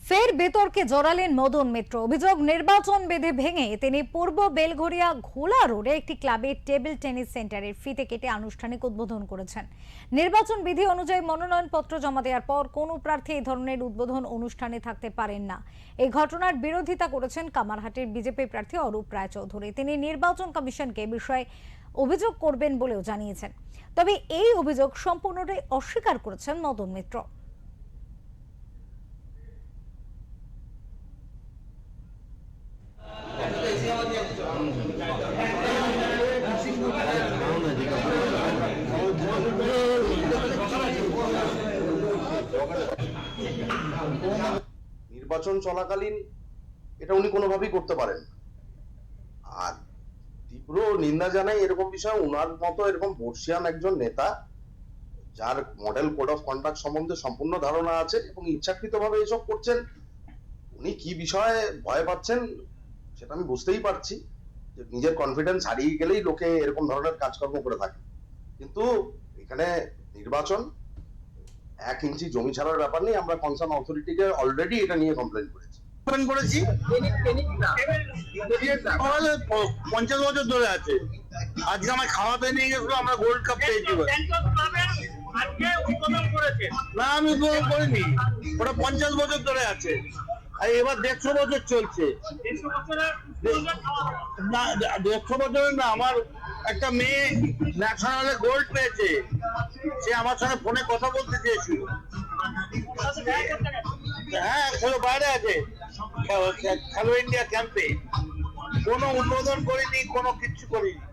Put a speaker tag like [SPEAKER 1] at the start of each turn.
[SPEAKER 1] ফের বিতর্কে জড়ালেন মদন মিত্র। অভিযোগ, নির্বাচন বিধি ভেঙে তিনি পূর্ব বেলঘরিয়া ঘোলা রোডে একটি ক্লাবের টেবিল টেনিস সেন্টারের ফিতে কেটে আনুষ্ঠানিক উদ্বোধন করেছেন। নির্বাচন বিধি অনুযায়ী মনোনয়নপত্র জমা দেওয়ার পর কোনো প্রার্থী এই ধরনের উদ্বোধন অনুষ্ঠানে থাকতে পারেন না। এই ঘটনার বিরোধিতা করেছেন কামারহাটির বিজেপি প্রার্থী অরূপ রায়চৌধুরী। তিনি নির্বাচন কমিশনকে বিষয়ে অভিযোগ করবেন বলেও জানিয়েছেন। তবে এই অভিযোগ সম্পূর্ণটাই অস্বীকার করেছেন মদন মিত্র।
[SPEAKER 2] নির্বাচন চলাকালীন এটা উনি কোনোভাবেই করতে পারেন না। আর তীব্র নিন্দা জানাই এরকম বিষয়। উনার মতো এরকম বর্ষিয়ান একজন নেতা, যার মডেল কোড অফ কন্ডাক্ট সম্বন্ধে সম্পূর্ণ ধারণা আছে এবং ইচ্ছাকৃতভাবে এসব করছেন, উনি কি বিষয়ে ভয় পাচ্ছেন সেটা আমি বুঝতেই পারছি। যে নিজের কনফিডেন্স হারিয়ে গেলেই লোকে এরকম ধরনের কাজকর্ম করে থাকে। কিন্তু এখানে নির্বাচন, 1 ইঞ্চি জমি ছাড়ার ব্যাপার নেই। আমরা কনসার্ন অথরিটিকে অলরেডি এটা নিয়ে কমপ্লেন করেছি।
[SPEAKER 3] 50 বছর ধরে আছে। আজকে আমার খাওয়াতে নিয়ে গেছিল, আমরা গোল্ড কাপ পেয়েছি। না, আমি উদ্বোধন করিনি। ওটা 50 বছর ধরে আছে, আর এবার 150 বছর চলছে। না, 150 বছরের না। আমার একটা মেয়ে ন্যাশনালে গোল্ড পেয়েছে, সে আমার সঙ্গে ফোনে কথা বলতে চেয়েছিল। হ্যাঁ, বাইরে আছে, খেলো ইন্ডিয়া ক্যাম্পে। কোনো উদ্বোধন করিনি, কোনো কিচ্ছু করিনি।